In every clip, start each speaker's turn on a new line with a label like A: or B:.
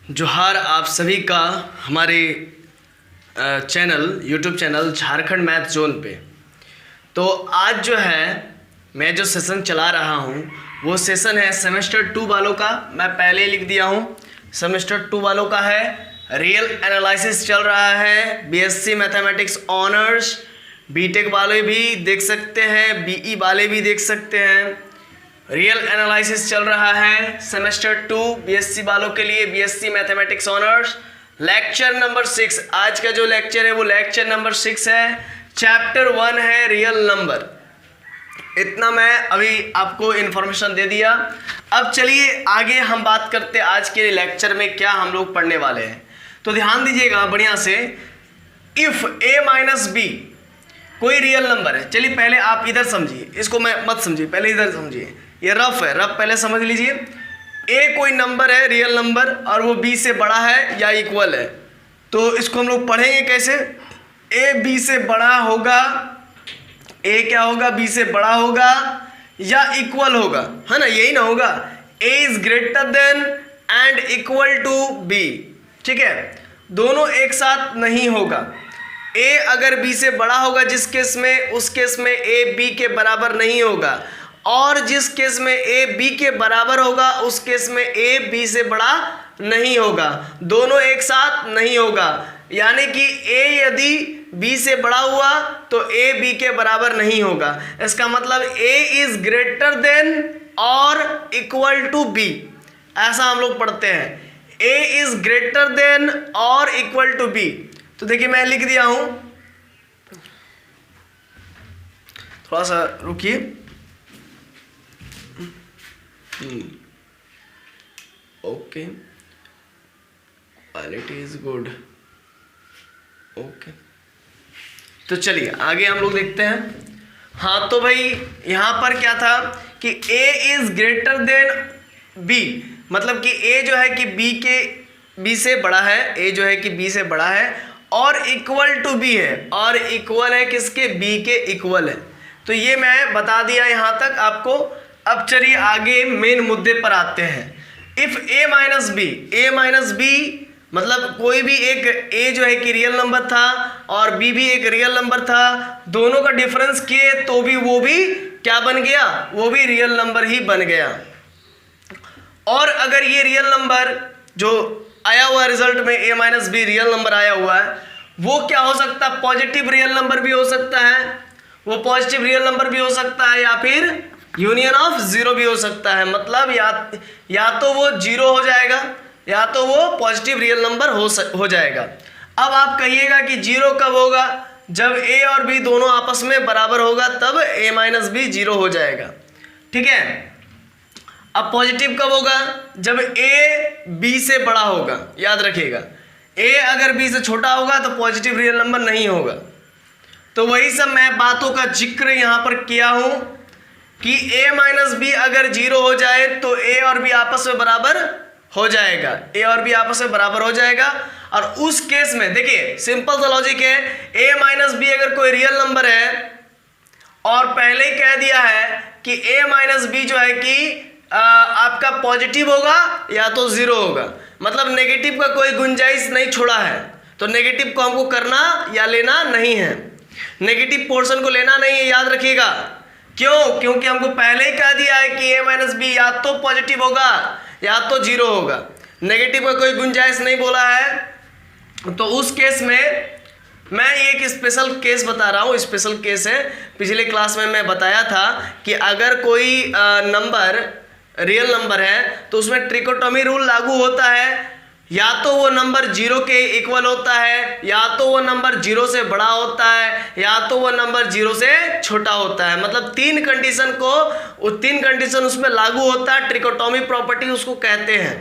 A: जोहार आप सभी का हमारे YouTube channel Jharkhand math zone पे। तो आज जो है मैं जो सेशन चला रहा हूँ वो सेशन है सेमेस्टर 2 वालों का। मैं पहले लिख दिया हूँ, सेमेस्टर 2 वालों का है। रियल एनालिसिस चल रहा है, बीएससी मैथमेटिक्स ऑनर्स, बीटेक वाले भी देख सकते हैं, बीई वाले भी देख सकते हैं। रियल एनालिसिस चल रहा है सेमेस्टर 2 बीएससी वालों के लिए, BSc mathematics honours, lecture number 6। आज का जो लेक्चर है वो लेक्चर नंबर 6 है, चैप्टर 1 है रियल नंबर। इतना मैं अभी आपको इन्फॉर्मेशन दे दिया। अब चलिए आगे हम बात करते हैं आज के लेक्चर में क्या हम लोग पढ़ने वाले हैं। तो ध्यान दीजिएगा बढ़िया से। इफ a माइनस बी कोई रियल नंबर है, चलिए पहले आप इधर समझिए, इसको मैं मत समझिए, पहले इधर समझिए। ये रफ है, रफ पहले समझ लीजिए। a कोई नंबर है रियल नंबर और वो b से बड़ा है या इक्वल है, तो इसको हम लोग पढ़ेंगे कैसे। a b से बड़ा होगा, a क्या होगा, b से बड़ा होगा या इक्वल होगा, है ना, यही ना होगा। a is greater than and equal to b, ठीक है, दोनों एक साथ नहीं होगा। a अगर b से बड़ा होगा जिस केस में, उस केस में a b के बराबर नहीं होगा, और जिस केस में a b के बराबर होगा उस केस में a b से बड़ा नहीं होगा, दोनों एक साथ नहीं होगा। यानी कि a यदि b से बड़ा हुआ तो a b के बराबर नहीं होगा। इसका मतलब a इज ग्रेटर देन और इक्वल टू b, ऐसा हम लोग पढ़ते हैं। a इज ग्रेटर देन और इक्वल टू b। तो देखिए मैं लिख दिया हूं, थोड़ा सा रुकिए। Okay, quality is good. Okay, तो चलिए आगे हम लोग देखते हैं। हाँ तो भाई यहां पर क्या था कि a is greater than b, मतलब कि a जो है कि b से बड़ा है, a जो है कि b से बड़ा है और इक्वल टू b है, और इक्वल है किसके, b के इक्वल है। तो ये मैं बता दिया यहां तक आपको। अब चलिए आगे मेन मुद्दे पर आते हैं। If a minus B, a minus B मतलब कोई भी एक a जो है कि रियल नंबर था और b भी एक रियल नंबर था, दोनों का डिफरेंस किए तो भी वो भी क्या बन गया, वो भी रियल नंबर ही बन गया। और अगर ये रियल नंबर जो आया हुआ रिजल्ट में a minus be real number आया हुआ है, वो क्या हो सकता है, पॉजिटिव रियल नंबर भी हो सकता है, वो पॉजिटिव रियल नंबर भी हो सकता है, या फिर यूनियन ऑफ जीरो भी हो सकता है। मतलब या तो वो जीरो हो जाएगा या तो वो पॉजिटिव रियल नंबर हो जाएगा। अब आप कहिएगा कि जीरो कब होगा, जब a और b दोनों आपस में बराबर होगा तब a माइनस बी जीरो हो जाएगा, ठीक है। अब पॉजिटिव कब होगा, जब a b से बड़ा होगा, याद रखिएगा। a अगर b से छोटा होगा तो पॉजिटिव रियल नंबर नहीं होगा। तो वही सब मैं बातों का जिक्र यहां पर किया हूं कि a माइनस बी अगर जीरो हो जाए तो a और b आपस में बराबर हो जाएगा, a और b आपस में बराबर हो जाएगा। और उस केस में देखिए सिंपल सा लॉजिक है, a माइनस बी अगर कोई रियल नंबर है और पहले ही कह दिया है कि a माइनस बी जो है कि आपका पॉजिटिव होगा या तो जीरो होगा, मतलब नेगेटिव का कोई गुंजाइश नहीं छोड़ा है। तो नेगेटिव को हमको करना या लेना नहीं है, नेगेटिव पोर्शन को लेना नहीं है, याद रखिएगा। क्यों, क्योंकि हमको पहले ही कह दिया है कि a माइनस बी या तो पॉजिटिव होगा या तो जीरो होगा, नेगेटिव का कोई गुंजाइश नहीं बोला है। तो उस केस में मैं एक स्पेशल केस बता रहा हूँ, स्पेशल केस है। पिछले क्लास में मैं बताया था कि अगर कोई नंबर रियल नंबर है तो उसमें ट्रिकोटोमी रूल लागू होता है, या तो वो नंबर जीरो के इक्वल होता है, या तो वो नंबर जीरो से बड़ा होता है, या तो वो नंबर जीरो से छोटा होता है। मतलब तीन कंडीशन उसमें लागू होता है, ट्रिकोटोमी प्रॉपर्टी उसको कहते हैं,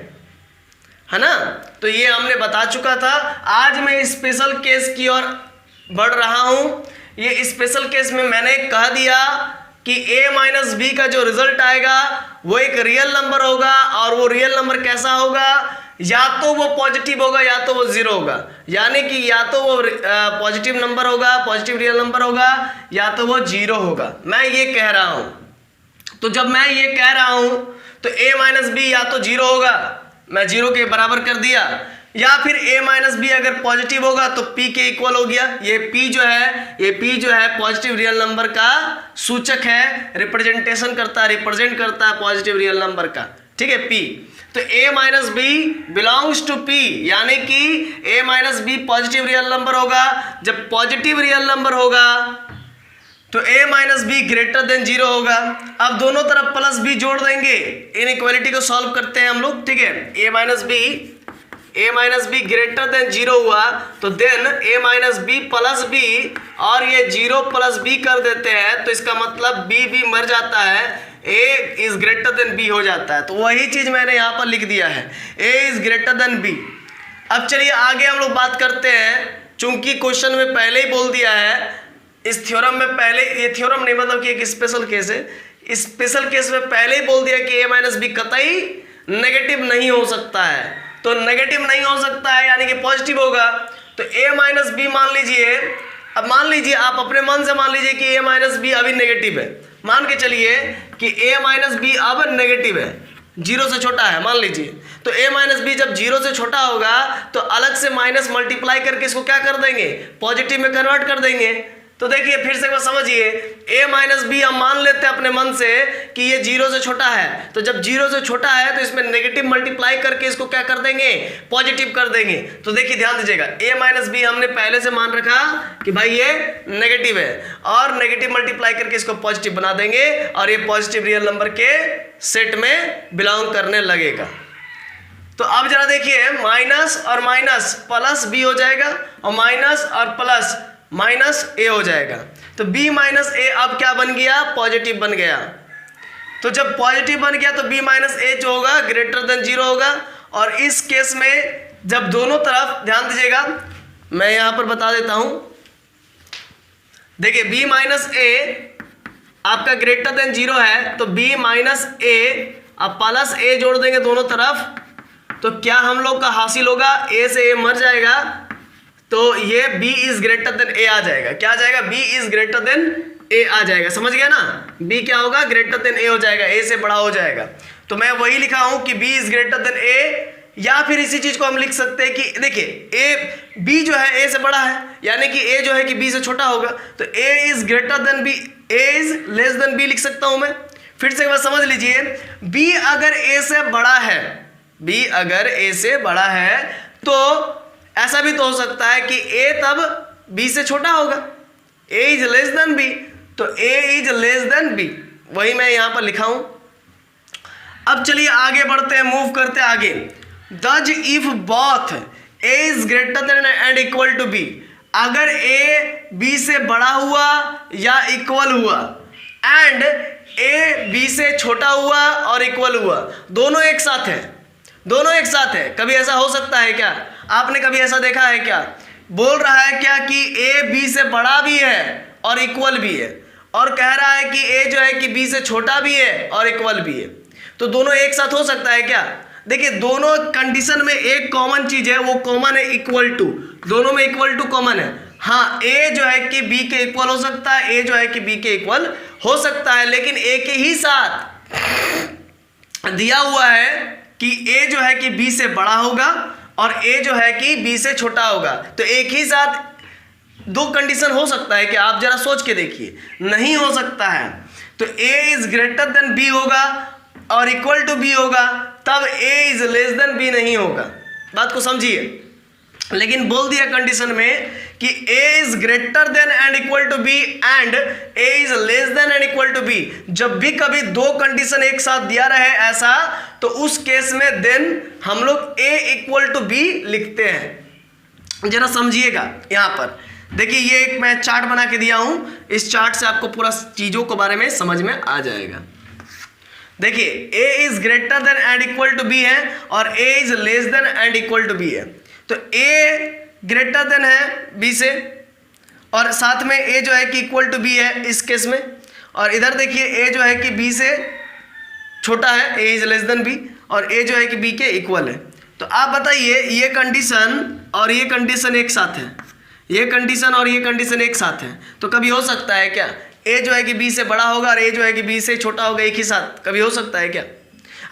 A: है ना। तो ये हमने बता चुका था। आज मैं स्पेशल केस की ओर बढ़ रहा हूं। ये स्पेशल केस में मैंने कह दिया कि a माइनस बी का जो रिजल्ट आएगा वो एक रियल नंबर होगा, और वो रियल नंबर कैसा होगा, या तो वो पॉजिटिव होगा या तो वो जीरो होगा। यानी कि या तो वो पॉजिटिव नंबर होगा, पॉजिटिव रियल नंबर होगा, या तो वो जीरो होगा। मैं ये कह रहा हूं, तो जब मैं ये कह रहा हूं तो a माइनस बी या तो जीरो होगा, मैं जीरो के बराबर कर दिया, या फिर a माइनस बी अगर पॉजिटिव होगा तो p के इक्वल हो गया। ये p जो है पॉजिटिव रियल नंबर का सूचक है, रिप्रेजेंट करता है पॉजिटिव रियल नंबर का, ठीक है p। तो a minus B belongs to p, यानी कि a minus B positive real number होगा। जब पॉजिटिव रियल नंबर होगा तो a minus B greater than zero होगा। अब दोनों तरफ प्लस बी जोड़ देंगे, इनइक्वालिटी को सॉल्व करते हैं हम लोग, ठीक है। a minus B greater than zero हुआ तो then a minus B plus B, और ये जीरो प्लस बी कर देते हैं तो इसका मतलब b मर जाता है, a is greater than b हो जाता है। तो वही चीज मैंने यहाँ पर लिख दिया है, a is greater than b। अब चलिए आगे हम लोग बात करते हैं, चूंकि क्वेश्चन में पहले ही बोल दिया है, इस थ्योरम में पहले, ये थ्योरम नहीं मतलब कि एक स्पेशल केस है, इस स्पेशल केस में पहले ही बोल दिया कि a माइनस बी कतई नेगेटिव नहीं हो सकता है। तो नेगेटिव नहीं हो सकता है यानी कि पॉजिटिव होगा। तो a माइनस बी मान लीजिए, अब मान लीजिए आप अपने मन से मान लीजिए कि a माइनस बी अभी नेगेटिव है, मान के चलिए कि a माइनस बी अब नेगेटिव है, जीरो से छोटा है मान लीजिए। तो a माइनस बी जब जीरो से छोटा होगा तो अलग से माइनस मल्टीप्लाई करके इसको क्या कर देंगे, पॉजिटिव में कन्वर्ट कर देंगे। तो देखिए फिर से एक बार समझिए, a माइनस बी हम मान लेते हैं अपने मन से कि ये जीरो से छोटा है, तो जब जीरो से छोटा है तो इसमें नेगेटिव मल्टीप्लाई करके इसको क्या कर देंगे, पॉजिटिव कर देंगे। तो देखिए ध्यान दीजिएगा, a माइनस बी हमने पहले से मान रखा कि भाई ये नेगेटिव है, और नेगेटिव मल्टीप्लाई करके इसको पॉजिटिव बना देंगे, और ये पॉजिटिव रियल नंबर के सेट में बिलोंग करने लगेगा। तो अब जरा देखिए, माइनस और माइनस प्लस बी हो जाएगा, और माइनस और प्लस माइनस ए हो जाएगा। तो b माइनस ए अब क्या बन गया, पॉजिटिव बन गया। तो जब पॉजिटिव बन गया तो b माइनस ए जो होगा ग्रेटर देन जीरो होगा। और इस केस में जब दोनों तरफ, ध्यान दीजिएगा मैं यहां पर बता देता हूं, देखिए b माइनस ए आपका ग्रेटर देन जीरो है, तो b माइनस ए अब प्लस ए जोड़ देंगे दोनों तरफ, तो क्या हम लोग का हासिल होगा, a से a मर जाएगा, तो ये b is greater then a आ जाएगा। क्या आ जाएगा, b is greater then a आ जाएगा, समझ गया ना, b क्या होगा, ग्रेटर देन a हो जाएगा, a से बड़ा हो जाएगा। तो मैं वही लिखा हूं कि b is greater then a, या फिर इसी चीज को हम लिख सकते हैं कि देखिए b जो है a से बड़ा है, यानी कि a जो है कि b से छोटा होगा, तो a is greater than b, a is less then b लिख सकता हूं मैं। फिर से एक बार समझ लीजिए, b अगर a से बड़ा है, b अगर a से बड़ा है तो ऐसा भी तो हो सकता है कि a तब b से छोटा होगा, a is less then b, तो a is less then b, वही मैं यहां पर लिखा हूं। अब चलिए आगे बढ़ते हैं, मूव करते हैं आगे। Thus if both a is greater than and equal to b, अगर a b से बड़ा हुआ या इक्वल हुआ, एंड a b से छोटा हुआ और इक्वल हुआ, दोनों एक साथ है, दोनों एक साथ है। कभी ऐसा हो सकता है क्या, आपने कभी ऐसा देखा है क्या, बोल रहा है क्या कि a b से बड़ा भी है और इक्वल भी है, और कह रहा है कि a जो है कि b से छोटा भी है और इक्वल भी है, तो दोनों एक साथ हो सकता है क्या। देखिए दोनों कंडीशन में एक कॉमन चीज है, वो कॉमन है इक्वल टू, दोनों में इक्वल टू कॉमन है। हाँ, a जो है कि b के इक्वल हो सकता है, a जो है कि b के इक्वल हो सकता है, लेकिन a के ही साथ दिया हुआ है कि a जो है कि b से बड़ा होगा और a जो है कि b से छोटा होगा। तो एक ही साथ दो कंडीशन हो सकता है कि आप जरा सोच के देखिए, नहीं हो सकता है। तो a is greater than b होगा और इक्वल टू b होगा, तब a is less then b नहीं होगा। बात को समझिए, लेकिन बोल दिया कंडीशन में कि a is greater than and equal to b and a is less than and equal to b। जब भी कभी दो कंडीशन एक साथ दिया रहे ऐसा, तो उस केस में देन हम लोग a इक्वल टू b लिखते हैं। जरा समझिएगा, यहां पर देखिए ये एक मैं चार्ट बना के दिया हूं, इस चार्ट से आपको पूरा चीजों के बारे में समझ में आ जाएगा। देखिए a is greater than and equal to b है और a is less than and equal to b है। तो a ग्रेटर देन है b से, और साथ में a जो है कि इक्वल टू b है इस केस में, और इधर देखिए ए जो है कि बी से छोटा है, ए इज लेस देन बी, और ए जो है कि बी के इक्वल है। तो आप बताइए ये कंडीशन और ये कंडीशन एक साथ है, ये कंडीशन और ये कंडीशन एक साथ है, तो कभी हो सकता है क्या ए जो है कि बी से बड़ा होगा और ए जो है कि बी से छोटा होगा एक ही साथ? कभी हो सकता है क्या?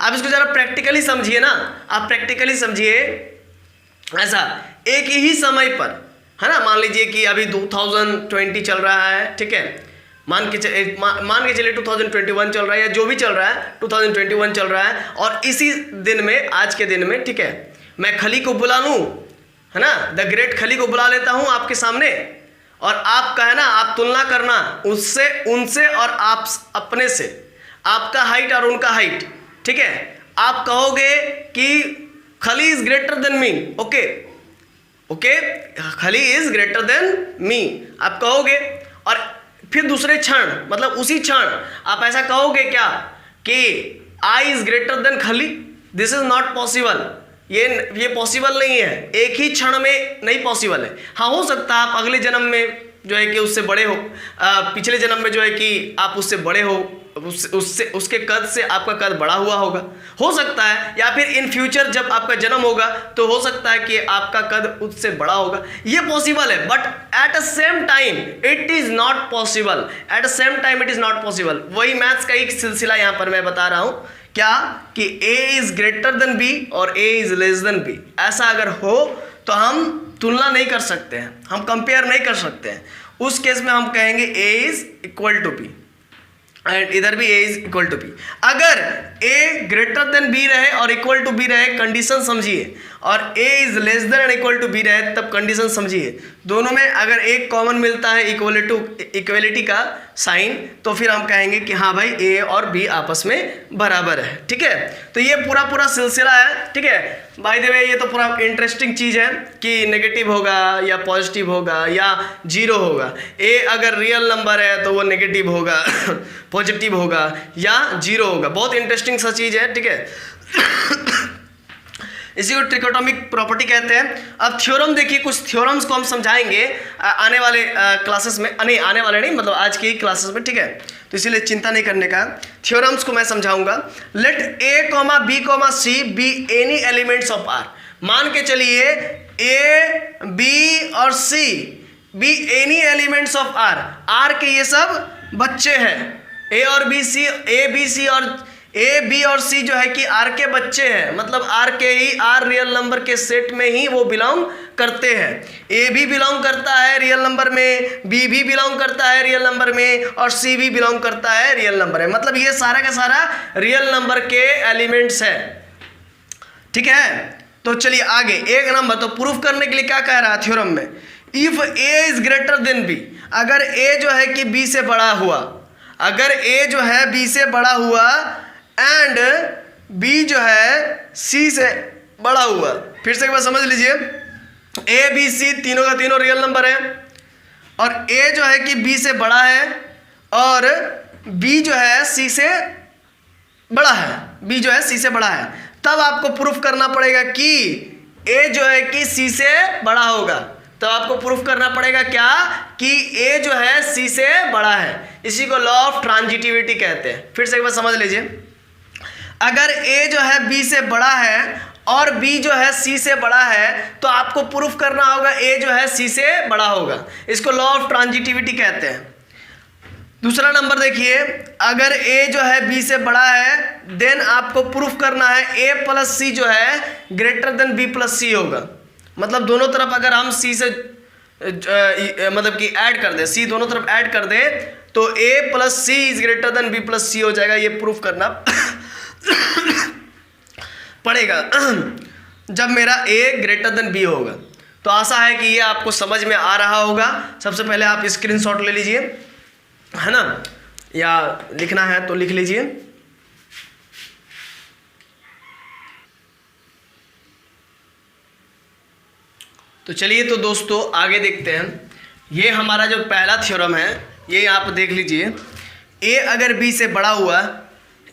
A: आप इसको जरा प्रैक्टिकली समझिए ना, आप प्रैक्टिकली समझिए। ऐसा एक ही समय पर, है ना, मान लीजिए कि अभी 2020 चल रहा है, ठीक है, मान के चलिए 2021 चल रहा है, या जो भी चल रहा है 2021 चल रहा है, और इसी दिन में, आज के दिन में, ठीक है, मैं खली को बुला लूँ, है ना, द ग्रेट खली को बुला लेता हूँ आपके सामने, और आपका, है ना, आप तुलना करना उससे, उनसे और आप अपने से, आपका हाइट और उनका हाइट, ठीक है। आप कहोगे कि खली is greater than me, okay okay, खली इज ग्रेटर देन मी, आप कहोगे, और फिर दूसरे क्षण, मतलब उसी क्षण आप ऐसा कहोगे क्या कि आई इज ग्रेटर देन खली? दिस इज नॉट पॉसिबल, ये पॉसिबल नहीं है, एक ही क्षण में नहीं पॉसिबल है। हाँ, हो सकता है आप अगले जन्म में जो है कि उससे बड़े हो, पिछले जन्म में जो है कि आप उससे बड़े हो, उससे उसके कद से आपका कद बड़ा हुआ होगा, हो सकता है, या फिर इन फ्यूचर जब आपका जन्म होगा तो हो सकता है कि आपका कद उससे बड़ा होगा, ये पॉसिबल है, but at a same time it is not possible, at a same time it is not possible. वही मैथ्स का एक सिलसिला यहाँ पर मैं बता रहा हूँ, क्या कि a is greater than b और a is less then b, ऐसा अगर हो तो हम तुलना नहीं कर सकते हैं, हम कंपेयर नहीं कर सकते हैं। उस केस में हम कहेंगे a is equal to b and इधर भी a is equal to b। अगर a ग्रेटर देन b रहे और इक्वल टू b रहे, कंडीशन समझिए, और a is less than and equal to b रहे, तब कंडीशन समझिए। दोनों में अगर एक कॉमन मिलता है इक्वलिटी का साइन, तो फिर हम कहेंगे कि हाँ भाई a और b आपस में बराबर है, ठीक है। तो ये पूरा सिलसिला है, ठीक है। बाय द वे ये तो पूरा इंटरेस्टिंग चीज़ है कि नेगेटिव होगा या पॉजिटिव होगा या जीरो होगा। a अगर रियल नंबर है तो वो नेगेटिव होगा, पॉजिटिव होगा या जीरो होगा, बहुत इंटरेस्टिंग सा चीज़ है, ठीक है। इसी को ट्रिकोटोमिक प्रॉपर्टी कहते हैं। अब थ्योरम देखिए, कुछ थ्योरम्स को हम समझाएंगे आने वाले क्लासेस में, नहीं आने वाले नहीं, मतलब आज की क्लासेस में, ठीक है, तो इसीलिए चिंता नहीं करने का, थ्योरम्स को मैं समझाऊंगा। Let a, b, c be any elements of r, मान के चलिए a, b और c be any elements of r के ये सब बच्चे हैं, a और b, c, a, b, c और ए बी और सी जो है कि आर के बच्चे हैं, मतलब आर के ही, आर रियल नंबर के सेट में ही वो बिलोंग करते हैं। ए भी बिलोंग करता है रियल नंबर में, बी भी बिलोंग करता है रियल नंबर में, और सी भी बिलोंग करता है रियल नंबर में, मतलब ये सारा का सारा रियल नंबर के एलिमेंट्स है, ठीक है। तो चलिए आगे, एक नंबर तो प्रूफ करने के लिए क्या कह रहा है थ्योरम में, if A is greater than B, अगर ए जो है कि बी से बड़ा हुआ, अगर ए जो है बी से बड़ा हुआ एंड बी जो है सी से बड़ा हुआ, फिर से एक बार समझ लीजिए, ए बी सी तीनों का तीनों रियल नंबर है, और ए जो है कि बी से बड़ा है और बी जो है सी से बड़ा है, बी जो है सी से बड़ा है, तब आपको प्रूफ करना पड़ेगा कि ए जो है कि सी से बड़ा होगा। तो आपको प्रूफ करना पड़ेगा क्या कि ए जो है सी से बड़ा है, इसी को लॉ ऑफ ट्रांजिटिविटी कहते हैं। फिर से एक बार समझ लीजिए, अगर a जो है b से बड़ा है और b जो है c से बड़ा है, तो आपको प्रूफ करना होगा a जो है c से बड़ा होगा, इसको लॉ ऑफ ट्रांजिटिविटी कहते हैं। दूसरा नंबर देखिए, अगर a जो है b से बड़ा है, देन आपको प्रूफ करना है a प्लस c जो है greater than b plus c होगा, मतलब दोनों तरफ अगर हम c से मतलब कि ऐड कर दे, c दोनों तरफ ऐड कर दे, तो a plus c is greater than b plus c हो जाएगा, ये प्रूफ करना पड़ेगा जब मेरा a ग्रेटर देन b होगा। तो आशा है कि ये आपको समझ में आ रहा होगा। सबसे पहले आप स्क्रीनशॉट ले लीजिए, है ना, या लिखना है तो लिख लीजिए। तो चलिए तो दोस्तों आगे देखते हैं। ये हमारा जो पहला थ्योरम है, ये आप देख लीजिए, a अगर b से बड़ा हुआ,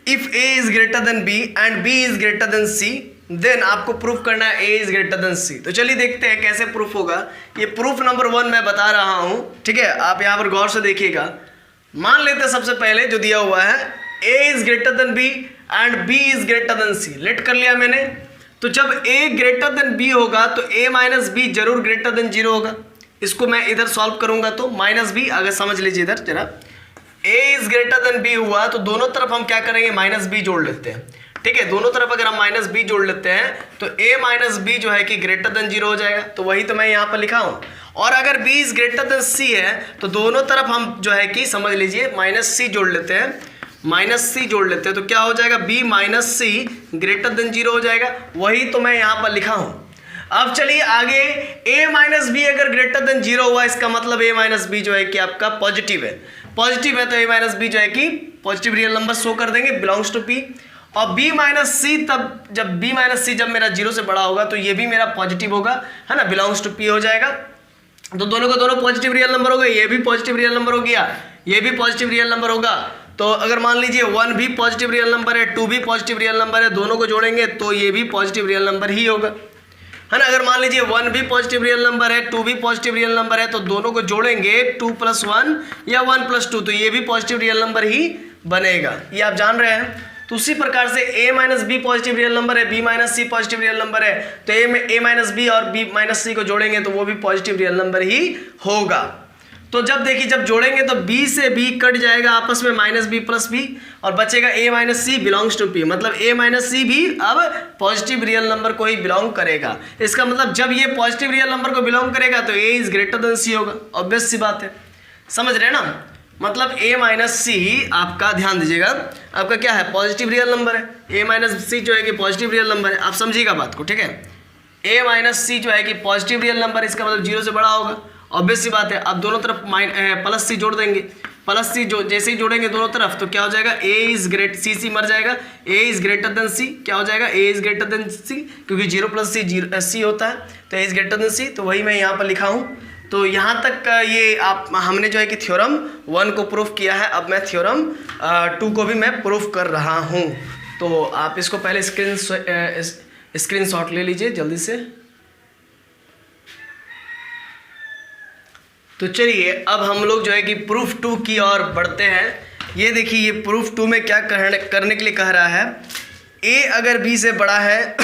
A: if a is greater than b and b is greater than c, then आपको प्रूफ करना है a is greater than c। तो चलिए देखते हैं कैसे प्रूफ होगा। ये प्रूफ नंबर 1 मैं बता रहा हूँ, ठीक है, आप यहाँ पर गौर से देखिएगा। मान लेते हैं सबसे पहले जो दिया हुआ है a is greater than b and b is greater than c। Let कर लिया मैंने। तो जब a ग्रेटर देन b होगा तो a माइनस बी जरूर ग्रेटर देन 0 होगा। इसको मैं इधर सॉल्व करूंगा तो माइनस बी, अगर समझ लीजिए इधर जरा, a is greater than b हुआ तो दोनों तरफ हम क्या करेंगे, माइनस बी जोड़ लेते हैं। ठीक है, दोनों तरफ अगर हम माइनस बी जोड़ लेते हैं तो a माइनस बी जो है कि ग्रेटर देन 0 हो जाएगा। तो वही तो मैं यहाँ पर लिखा हूँ। और अगर b is greater than c है तो दोनों तरफ हम जो है कि समझ लीजिए माइनस c जोड़ लेते हैं, माइनस c जोड़ लेते हैं तो क्या हो जाएगा, b minus c greater than 0 हो जाएगा। वही तो मैं यहाँ पर लिखा हूँ। अब चलिए आगे, a माइनस बी अगर ग्रेटर देन 0 हुआ इसका मतलब a माइनस बी जो है कि आपका पॉजिटिव है। पॉजिटिव है तो a माइनस बी जो है कि पॉजिटिव रियल नंबर शो कर देंगे, बिलोंग्स टू p। और b माइनस सी, तब जब b माइनस सी जब मेरा 0 से बड़ा होगा तो ये भी मेरा पॉजिटिव होगा, है ना, बिलोंग्स टू p हो जाएगा। तो दोनों को दोनों पॉजिटिव रियल नंबर हो गए, ये भी पॉजिटिव रियल नंबर हो गया, ये भी पॉजिटिव रियल नंबर होगा। तो अगर मान लीजिए 1 भी पॉजिटिव रियल नंबर है, 2 भी पॉजिटिव रियल नंबर है, दोनों को जोड़ेंगे तो ये भी पॉजिटिव रियल नंबर ही होगा, है ना। अगर मान लीजिए 1 भी पॉजिटिव रियल नंबर है, 2 भी पॉजिटिव रियल नंबर है तो दोनों को जोड़ेंगे 2 + 1 या 1 + 2 तो ये भी पॉजिटिव रियल नंबर ही बनेगा। ये आप जान रहे हैं। तो उसी प्रकार से a minus B positive real number है, b minus C positive real number है, तो a माइनस बी और b माइनस सी को जोड़ेंगे तो वो भी पॉजिटिव रियल नंबर ही होगा। तो जब देखिए जब जोड़ेंगे तो b से b कट जाएगा आपस में, माइनस बी प्लस बी, और बचेगा a minus C belongs to p। मतलब a माइनस सी भी अब पॉजिटिव रियल नंबर को ही बिलोंग करेगा। इसका मतलब जब ये पॉजिटिव रियल नंबर को बिलोंग करेगा तो a is greater than c होगा। ऑब्वियस सी बात है, समझ रहे हैं ना। मतलब a माइनस सी आपका, ध्यान दीजिएगा, आपका क्या है, पॉजिटिव रियल नंबर है। a माइनस सी जो है कि पॉजिटिव रियल नंबर है, आप समझिएगा बात को, ठीक है। a माइनस सी जो है कि पॉजिटिव रियल नंबर, इसका मतलब 0 से बड़ा होगा। ऑब्वियस सी बात है। अब दोनों तरफ प्लस सी जोड़ देंगे, प्लस सी जो जैसे ही जोड़ेंगे दोनों तरफ तो क्या हो जाएगा, a इज ग्रेट सी मर जाएगा, a इज ग्रेटर देन सी, क्या हो जाएगा, a इज ग्रेटर देन सी, क्योंकि 0 + सी होता है तो a इज ग्रेटर देन सी। तो वही मैं यहाँ पर लिखा हूँ। तो यहाँ तक ये आप हमने जो है कि थ्योरम 1 को प्रूफ किया है। अब मैं थ्योरम 2 को भी मैं प्रूफ कर रहा हूँ। तो आप इसको पहले स्क्रीनशॉट ले लीजिए जल्दी से। तो चलिए अब हम लोग जो है कि प्रूफ 2 की ओर बढ़ते हैं। ये देखिए, ये प्रूफ 2 में क्या करने के लिए कह रहा है, a अगर b से बड़ा है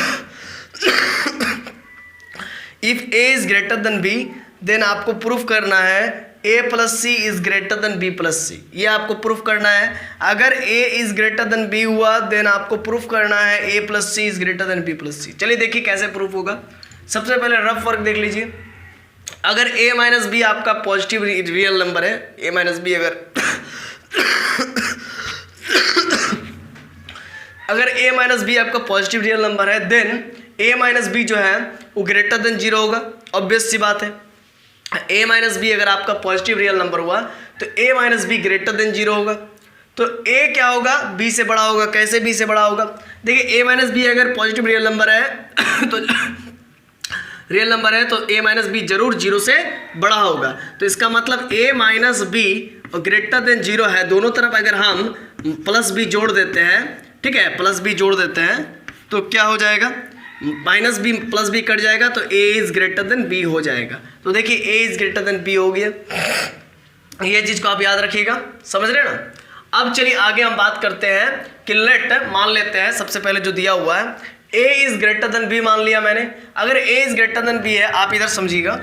A: if a is greater than b then आपको प्रूफ करना है a + c is greater than b + c। ये आपको प्रूफ करना है। अगर a is greater than b हुआ देन आपको प्रूफ करना है a + c is greater than b + c। चलिए देखिए कैसे प्रूफ होगा। सबसे पहले रफ वर्क देख लीजिए। अगर a माइनस बी आपका पॉजिटिव रियल नंबर है, a माइनस बी अगर a माइनस बी आपका पॉजिटिव रियल नंबर है देन a माइनस बी जो है वो ग्रेटर देन 0 होगा। ऑब्वियस सी बात है। a माइनस बी अगर आपका पॉजिटिव रियल नंबर हुआ तो a minus B greater than 0 होगा। तो a क्या होगा, b से बड़ा होगा। कैसे b से बड़ा होगा, देखिए a माइनस बी अगर पॉजिटिव रियल नंबर है तो रियल नंबर है तो a माइनस बी जरूर 0 से बड़ा होगा। तो इसका मतलब a minus B greater than 0 है। दोनों तरफ अगर हम प्लस बी जोड़ देते हैं, ठीक है, प्लस बी जोड़ देते हैं तो क्या हो जाएगा, minus B plus B cut जाएगा तो a is greater than b हो जाएगा। तो देखिए a is greater than b हो गया। ये चीज़ को आप याद रखिएगा, समझ रहे हैं ना। अब चलिए आगे हम बात करते हैं कि लेट मान लेते हैं सबसे पहले जो दिया हुआ है a is greater than b मान लिया मैंने। अगर a is greater than b है, आप इधर समझिएगा,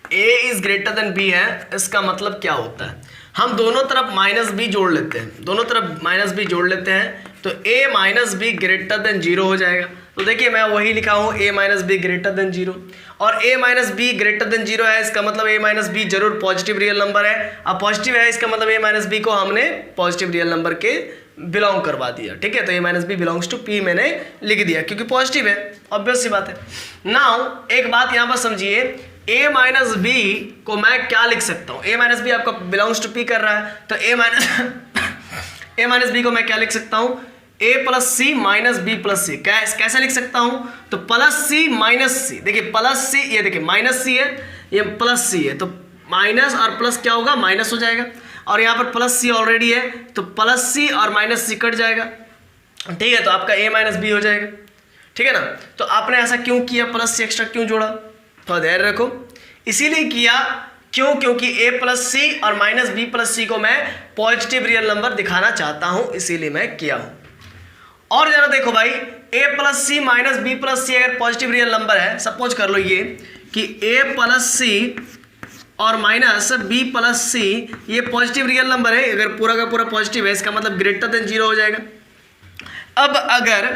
A: a is greater than b है, इसका मतलब क्या होता है, हम दोनों तरफ माइनस बी जोड़ लेते हैं, दोनों तरफ माइनस बी जोड़ लेते हैं तो a minus B greater than 0 हो जाएगा। तो देखिए मैं वही लिखा हूँ a minus B greater than 0, और a minus B greater than 0 है, इसका मतलब a माइनस बी जरूर पॉजिटिव रियल नंबर है। अब पॉजिटिव है इसका मतलब a माइनस बी को हमने पॉजिटिव रियल नंबर के बिलोंग करवा दिया, ठीक है। तो a minus B belongs to p मैंने लिख दिया क्योंकि पॉजिटिव है, ऑब्वियस सी बात है। नाउ एक बात यहाँ पर समझिए, a माइनस बी को मैं क्या लिख सकता हूँ, a माइनस बी आपका बिलोंग्स टू p कर रहा है तो a माइनस बी को मैं क्या लिख सकता हूँ, a plus C minus B plus C. कैसे लिख सकता हूँ, तो प्लस सी माइनस सी, देखिए प्लस सी, ये देखिए माइनस सी है, ये प्लस सी है, तो माइनस और प्लस क्या होगा, माइनस हो जाएगा। और यहाँ पर प्लस सी ऑलरेडी है तो प्लस सी और माइनस सी कट जाएगा, ठीक है। तो आपका a माइनस बी हो जाएगा, ठीक है ना। तो आपने ऐसा क्यों किया, प्लस सी एक्स्ट्रा क्यों जोड़ा, थोड़ा ध्यान रखो। इसीलिए किया क्यों? क्योंकि a प्लस सी और माइनस बी प्लस सी को मैं पॉजिटिव रियल नंबर दिखाना चाहता हूं, इसीलिए मैं किया हूं। और जरा देखो भाई, a plus C minus B plus C अगर पॉजिटिव रियल नंबर है, सपोज कर लो ये कि a प्लस सी और माइनस बी प्लस सी ये पॉजिटिव रियल नंबर है, अगर पूरा का पूरा पॉजिटिव है इसका मतलब ग्रेटर देन 0 हो जाएगा। अब अगर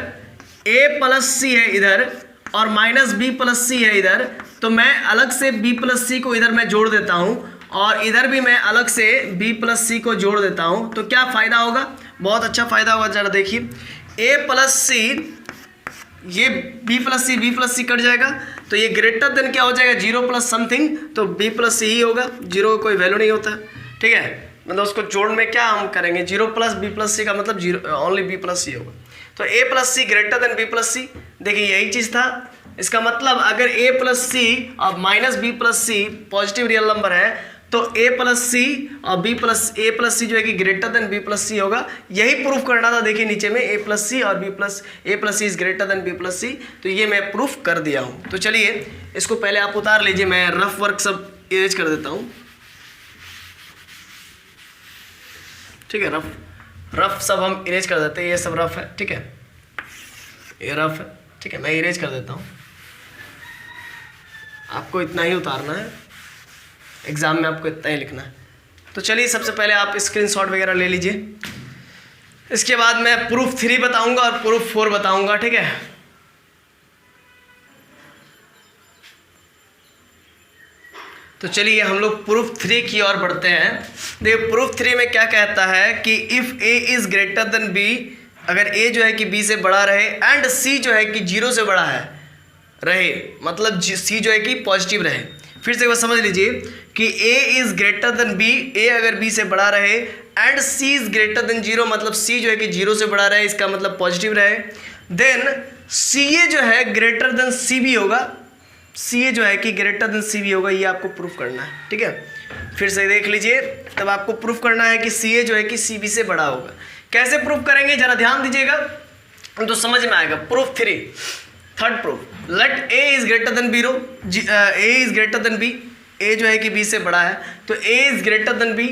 A: a प्लस सी है इधर और माइनस बी प्लस सी है इधर, तो मैं अलग से b प्लस सी को इधर मैं जोड़ देता हूं और इधर भी मैं अलग से b प्लस सी को जोड़ देता हूं, तो क्या फायदा होगा? बहुत अच्छा फायदा होगा। जरा देखिए, a प्लस सी, ये b प्लस सी कट जाएगा, तो ये ग्रेटर देन क्या हो जाएगा? 0 प्लस समथिंग, तो b प्लस सी ही होगा, 0 का कोई वैल्यू नहीं होता, ठीक है। मतलब उसको जोड़ में क्या हम करेंगे, 0 प्लस बी प्लस सी का मतलब 0 ओनली बी प्लस सी होगा। तो a plus C greater than B plus C, देखिए यही चीज़ था। इसका मतलब अगर a प्लस सी और माइनस बी प्लस सी पॉजिटिव रियल नंबर है, तो a प्लस सी और a प्लस सी जो है कि ग्रेटर देन b प्लस सी होगा। यही प्रूफ करना था। देखिए नीचे में a प्लस सी और a plus C is greater than b plus C, तो ये मैं प्रूफ कर दिया हूँ। तो चलिए इसको पहले आप उतार लीजिए, मैं रफ वर्क सब इरेज कर देता हूँ, ठीक है। रफ सब हम इरेज कर देते हैं, ये सब रफ है, ठीक है, ये रफ है, ठीक है। मैं इरेज कर देता हूँ, आपको इतना ही उतारना है, एग्जाम में आपको इतना ही लिखना है। तो चलिए सबसे पहले आप स्क्रीनशॉट वगैरह ले लीजिए, इसके बाद मैं प्रूफ 3 बताऊंगा और प्रूफ 4 बताऊंगा, ठीक है। तो चलिए हम लोग प्रूफ 3 की ओर बढ़ते हैं। देखिए प्रूफ 3 में क्या कहता है कि if a is greater than b, अगर a जो है कि b से बड़ा रहे एंड c जो है कि 0 से बड़ा रहे, मतलब c जो है कि पॉजिटिव रहे। फिर से एक बार समझ लीजिए कि a is greater than b, a अगर b से बड़ा रहे and c is greater than 0, मतलब c जो है कि 0 से बड़ा रहे, इसका मतलब पॉजिटिव रहे, देन ca जो है ग्रेटर देन cb होगा, ca जो है कि ग्रेटर देन cb होगा। ये आपको प्रूफ करना है, ठीक है। फिर से देख लीजिए, तब आपको प्रूफ करना है कि ca जो है कि cb से बड़ा होगा। कैसे प्रूफ करेंगे जरा ध्यान दीजिएगा, तो समझ में आएगा। Proof 3, third proof, let a is greater than b, a is greater than b, a जो है कि b से बड़ा है, तो a is greater than b।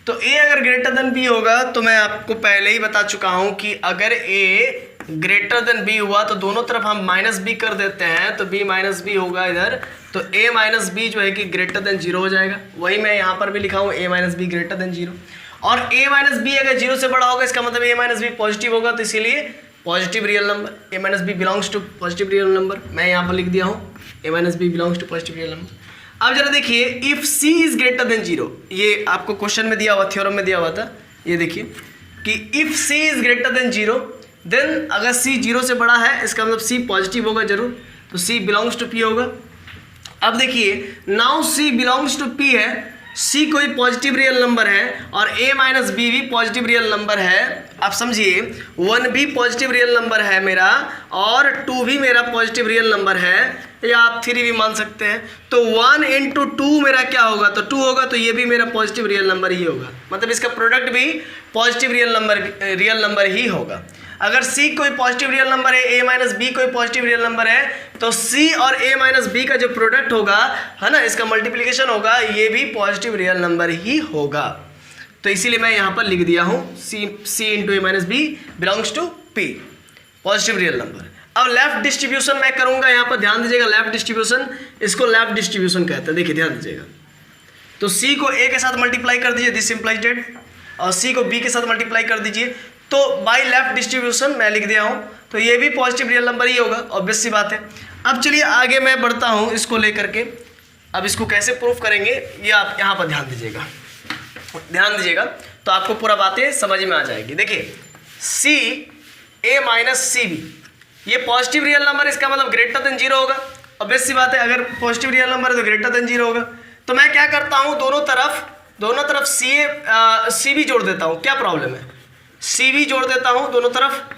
A: तो a अगर ग्रेटर देन b होगा, तो मैं आपको पहले ही बता चुका हूं कि अगर a ग्रेटर देन b हुआ तो दोनों तरफ हम माइनस b कर देते हैं, तो b माइनस b होगा इधर, तो a माइनस b जो है कि ग्रेटर देन 0 हो जाएगा। वही मैं यहाँ पर भी लिखा हूँ, a minus b greater than 0, और a माइनस b अगर 0 से बड़ा होगा, इसका मतलब a माइनस b पॉजिटिव होगा, तो इसीलिए positive real number, a minus b belongs to positive real number. मैं यहाँ पर लिख दिया हूँ a minus b belongs to positive real number. अब जरा देखिए, if c is greater than 0, ये आपको क्वेश्चन में दिया हुआ, थ्योरम में दिया हुआ था, ये देखिए कि if c is greater than 0, then अगर c 0 से बड़ा है, इसका मतलब c पॉजिटिव होगा जरूर, तो c बिलोंग्स टू p होगा। अब देखिए, now c belongs to p है, c कोई पॉजिटिव रियल नंबर है और a माइनस b भी पॉजिटिव रियल नंबर है। आप समझिए, 1 भी पॉजिटिव रियल नंबर है मेरा और 2 भी मेरा पॉजिटिव रियल नंबर है, या आप 3 भी मान सकते हैं। तो 1 इंटू 2 मेरा क्या होगा, तो 2 होगा, तो ये भी मेरा पॉजिटिव रियल नंबर ही होगा, मतलब इसका प्रोडक्ट भी पॉजिटिव रियल नंबर ही होगा। अगर c कोई पॉजिटिव रियल नंबर है, a माइनस b कोई पॉजिटिव रियल नंबर है, तो c और a माइनस b का जो प्रोडक्ट होगा, है ना, इसका मल्टीप्लिकेशन होगा, ये भी पॉजिटिव रियल नंबर ही होगा। तो इसीलिए मैं यहाँ पर लिख दिया हूँ c into a minus b belongs to p, positive real number. अब लेफ्ट डिस्ट्रीब्यूशन मैं करूँगा, यहाँ पर ध्यान दीजिएगा, लेफ्ट डिस्ट्रीब्यूशन, इसको लेफ्ट डिस्ट्रीब्यूशन कहते हैं। देखिए ध्यान दीजिएगा, तो c को a के साथ मल्टीप्लाई कर दीजिए, दिस इंप्लाइज डेट, और c को b के साथ मल्टीप्लाई कर दीजिए, तो बाय लेफ्ट डिस्ट्रीब्यूशन मैं लिख दिया हूँ, तो ये भी पॉजिटिव रियल नंबर ही होगा, ऑब्वियस सी बात है। अब चलिए आगे मैं बढ़ता हूँ इसको लेकर के। अब इसको कैसे प्रूफ करेंगे, ये आप यहाँ पर ध्यान दीजिएगा, तो आपको पूरा बातें समझ में आ जाएगी। देखिए c a minus C B, ये पॉजिटिव रियल नंबर, इसका मतलब ग्रेटर देन 0 होगा, ऑब्वियस सी बात है, अगर पॉजिटिव रियल नंबर है तो ग्रेटर देन 0 होगा। तो मैं क्या करता हूँ, दोनों तरफ सी भी जोड़ देता हूँ, क्या प्रॉब्लम है, सी भी जोड़ देता हूँ दोनों तरफ।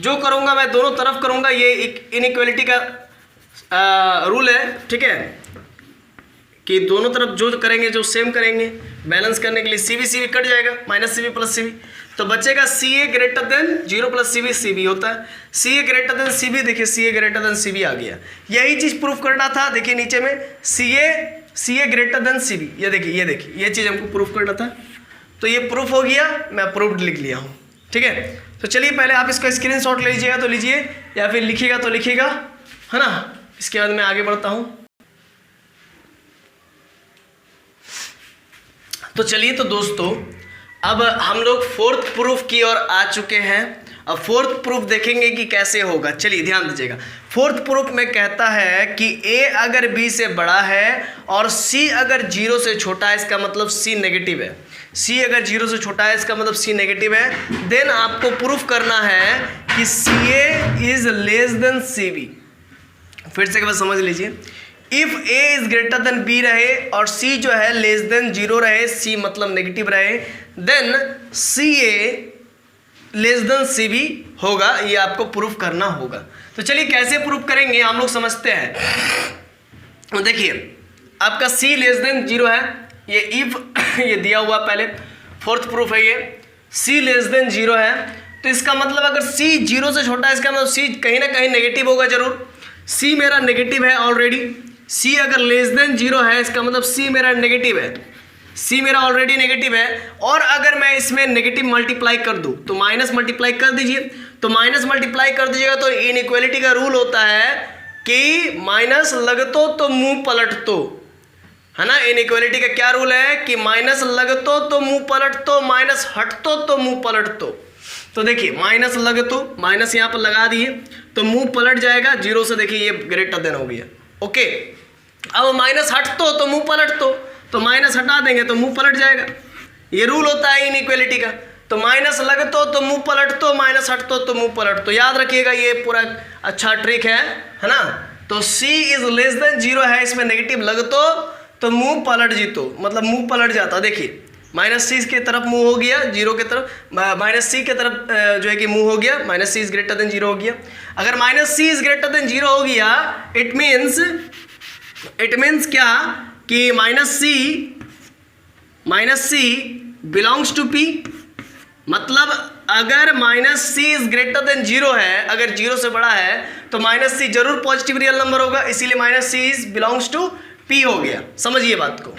A: जो करूँगा मैं दोनों तरफ करूँगा, ये एक इनइक्वालिटी का रूल है, ठीक है, कि दोनों तरफ जो करेंगे, जो सेम करेंगे, बैलेंस करने के लिए सी भी कट जाएगा, minus C B plus C B, तो बचेगा C A greater than 0 plus C B होता है, C A greater than C B, देखिए C A greater than C B आ गया। यही चीज़ प्रूफ करना था। देखिए नीचे में C A C A greater than C B. ये देखिए ये चीज़ हमको प्रूफ करना था, तो ये प्रूफ हो गया, मैं प्रूफ लिख लिया हूँ। ठीक है, तो चलिए पहले आप इसका स्क्रीनशॉट ले लीजिएगा तो लीजिए, या फिर लिखिएगा तो लिखिएगा, है ना। इसके बाद मैं आगे बढ़ता हूँ। तो चलिए, तो दोस्तों अब हम लोग फोर्थ प्रूफ की ओर आ चुके हैं। अब फोर्थ प्रूफ देखेंगे कि कैसे होगा। चलिए ध्यान दीजिएगा, फोर्थ प्रूफ में कहता है कि ए अगर बी से बड़ा है और सी अगर 0 से छोटा है, इसका मतलब सी नेगेटिव है। सी अगर 0 से छोटा है इसका मतलब सी नेगेटिव है। देन आपको प्रूफ करना है कि C A is less than C B. फिर से एक बार समझ लीजिए, if A is greater than B रहे और सी जो है लेस देन 0 रहे, सी मतलब नेगेटिव रहे, then C A less than C B होगा। ये आपको प्रूफ करना होगा। तो चलिए कैसे प्रूफ करेंगे हम लोग समझते हैं। देखिए आपका सी लेस देन 0 है, ये इफ ये दिया हुआ पहले फोर्थ प्रूफ है, ये सी लेस देन 0 है। तो इसका मतलब अगर सी 0 से छोटा है, इसका मतलब सी कहीं ना कहीं नेगेटिव होगा जरूर। सी मेरा नेगेटिव है ऑलरेडी। सी अगर लेस देन 0 है इसका मतलब सी मेरा नेगेटिव है, सी मेरा ऑलरेडी नेगेटिव है। और अगर मैं इसमें नेगेटिव मल्टीप्लाई कर दूं तो माइनस मल्टीप्लाई कर दीजिए, तो माइनस मल्टीप्लाई कर दीजिएगा तो इनइक्वालिटी का रूल होता है कि माइनस लगतो तो मुंह पलटतो, है ना। इनइक्वालिटी का क्या रूल है कि माइनस लगतो तो मुंह पलटतो, माइनस हटतो तो मुंह पलटतो। तो देखिए माइनस लगतो, माइनस यहाँ पर लगा दिए तो मुंह पलट जाएगा 0 से। देखिए ये ग्रेटर देन हो गया, ओके। अब माइनस हटतो तो मुंह पलटतो, तो माइनस हटा देंगे तो मुंह पलट जाएगा। ये रूल होता है इनइक्वालिटी का। तो माइनस लगतो तो मुंह पलटतो, माइनस हटतो तो मुंह पलटतो। याद रखिएगा, ये पूरा अच्छा ट्रिक है ना। तो C इज लेस देन 0 है, इसमें नेगेटिव लगतो तो मुंह पलट जीतो, मतलब मुंह पलट जाता। देखिए माइनस सी की तरफ मुंह हो गया, 0 की तरफ, माइनस सी की तरफ जो है कि मुंह हो गया, minus C is greater than 0 हो गया। अगर minus C is greater than 0 हो गया, इट मीन्स क्या कि minus C belongs to P. मतलब अगर minus C is greater than 0 है, अगर 0 से बड़ा है तो माइनस सी जरूर पॉजिटिव रियल नंबर होगा, इसीलिए minus C is belongs to P हो गया। समझिए बात को।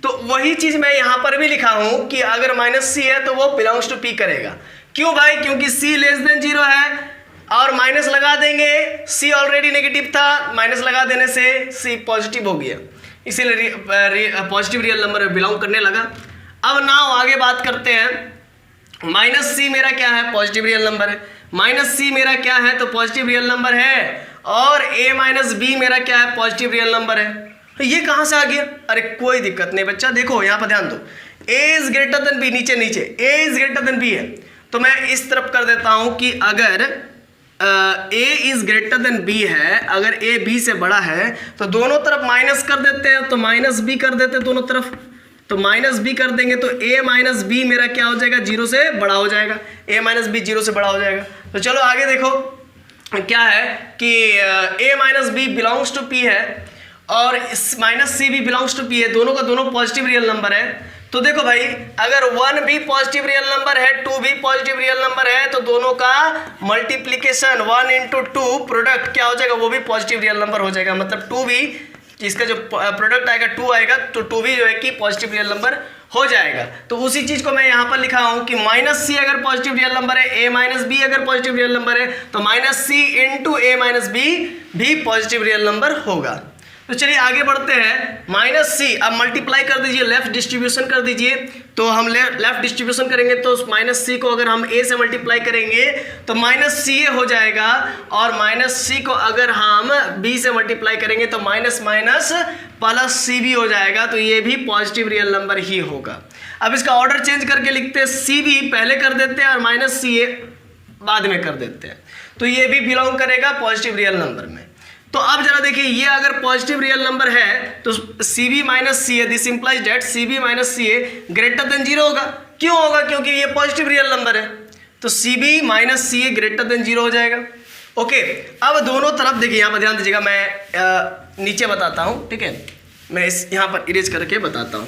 A: तो वही चीज मैं यहां पर भी लिखा हूं कि अगर माइनस सी है तो वो बिलोंग्स टू पी करेगा। क्यों भाई? क्योंकि सी लेस देन 0 है और माइनस लगा देंगे, सी ऑलरेडी नेगेटिव था, माइनस लगा देने से सी पॉजिटिव हो गया, इसीलिए पॉजिटिव रियल नंबर बिलोंग करने लगा। अब नाउ आगे बात करते हैं। माइनस सी मेरा क्या है? पॉजिटिव रियल नंबर है। माइनस सी मेरा क्या है? तो पॉजिटिव रियल नंबर है। और ए माइनस बी मेरा क्या है? पॉजिटिव रियल नंबर है। तो ये कहां से आ गया? अरे कोई दिक्कत नहीं बच्चा, देखो यहां पर ध्यान दो। ए इज ग्रेटर देन बी, नीचे ए इज ग्रेटर देन बी है, तो मैं इस तरफ कर देता हूं कि अगर ए इज ग्रेटर देन बी है, अगर ए बी से बड़ा है तो दोनों तरफ माइनस कर देते हैं, तो माइनस बी कर देते हैं दोनों तरफ। तो माइनस बी कर देंगे तो ए माइनस बी मेरा क्या हो जाएगा? 0 से बड़ा हो जाएगा। ए माइनस बी 0 से बड़ा हो जाएगा। तो चलो आगे देखो क्या है कि A minus B belongs to P है और माइनस सी भी बिलोंग्स टू पी है, दोनों का दोनों पॉजिटिव रियल नंबर है। तो देखो भाई, अगर 1 भी पॉजिटिव रियल नंबर है, 2 भी पॉजिटिव रियल नंबर है, तो दोनों का मल्टीप्लीकेशन 1 × 2 प्रोडक्ट क्या हो जाएगा? वो भी पॉजिटिव रियल नंबर हो जाएगा। मतलब 2 भी, इसका जो प्रोडक्ट आएगा 2 आएगा, तो 2 भी जो है कि पॉजिटिव रियल नंबर हो जाएगा। तो उसी चीज को मैं यहाँ पर लिखा हूँ कि माइनस सी अगर पॉजिटिव रियल नंबर है, ए माइनस बी अगर पॉजिटिव रियल नंबर है, तो माइनस सी इंटू ए माइनस बी भी पॉजिटिव रियल नंबर होगा। तो चलिए आगे बढ़ते हैं। माइनस सी अब मल्टीप्लाई कर दीजिए, लेफ्ट डिस्ट्रीब्यूशन कर दीजिए। तो हम लेफ्ट डिस्ट्रीब्यूशन करेंगे तो माइनस सी को अगर हम ए से मल्टीप्लाई करेंगे तो माइनस सी ए हो जाएगा, और माइनस सी को अगर हम बी से मल्टीप्लाई करेंगे तो माइनस माइनस प्लस सी भी हो जाएगा। तो ये भी पॉजिटिव रियल नंबर ही होगा। अब इसका ऑर्डर चेंज करके लिखते हैं, सी बी पहले कर देते हैं और माइनस सी ए बाद में कर देते हैं। तो ये भी बिलोंग करेगा पॉजिटिव रियल नंबर में। तो अब जरा देखिए, ये अगर पॉजिटिव रियल नंबर है तो C B minus C A, this implies that C B minus C A greater than 0 होगा। क्यों होगा? क्योंकि ये पॉजिटिव रियल नंबर है, तो C B minus C A greater than 0 हो जाएगा। ओके, अब दोनों तरफ देखिए, यहाँ पर ध्यान दीजिएगा, मैं नीचे बताता हूँ, ठीक है। मैं इस यहाँ पर इरेज करके बताता हूँ।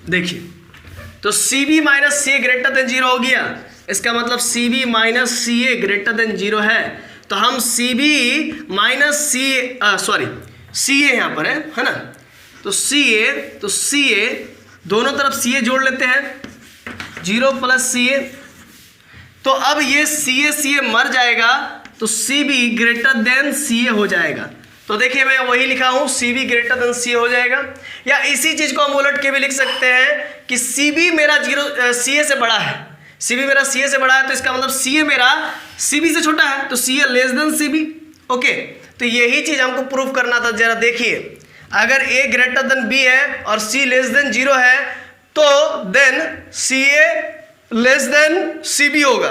A: देखिए, तो C B minus C A greater than 0 हो गया, इसका मतलब सी B minus C A greater than 0 है। तो हम सी बी माइनस सी ए यहाँ पर है ना, तो सी ए दोनों तरफ सी ए जोड़ लेते हैं, 0 प्लस सी ए। तो अब ये सी ए मर जाएगा तो सी बी ग्रेटर देन सी ए हो जाएगा। तो देखिए मैं वही लिखा हूं, सी बी ग्रेटर देन सी ए हो जाएगा। या इसी चीज को हम उलट के भी लिख सकते हैं कि सी बी मेरा सी ए से बड़ा है, सी बी मेरा सी ए से बड़ा है, तो इसका मतलब सी ए मेरा सी बी से छोटा है, तो C A less than C B. Okay, तो यही चीज हमको प्रूव करना था। जरा देखिए, अगर ए ग्रेटर देन बी है और सी लेस देन 0 है तो then C A less than C B होगा,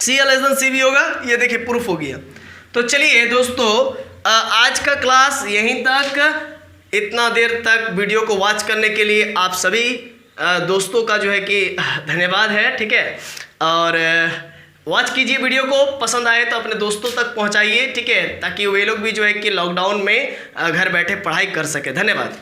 A: सी A less than C B होगा। ये देखिए प्रूफ हो गया। तो चलिए दोस्तों, आज का क्लास यहीं तक। इतना देर तक वीडियो को वॉच करने के लिए आप सभी दोस्तों का जो है कि धन्यवाद है, ठीक है। और वॉच कीजिए वीडियो को, पसंद आए तो अपने दोस्तों तक पहुंचाइए, ठीक है, ताकि वे लोग भी जो है कि लॉकडाउन में घर बैठे पढ़ाई कर सके। धन्यवाद।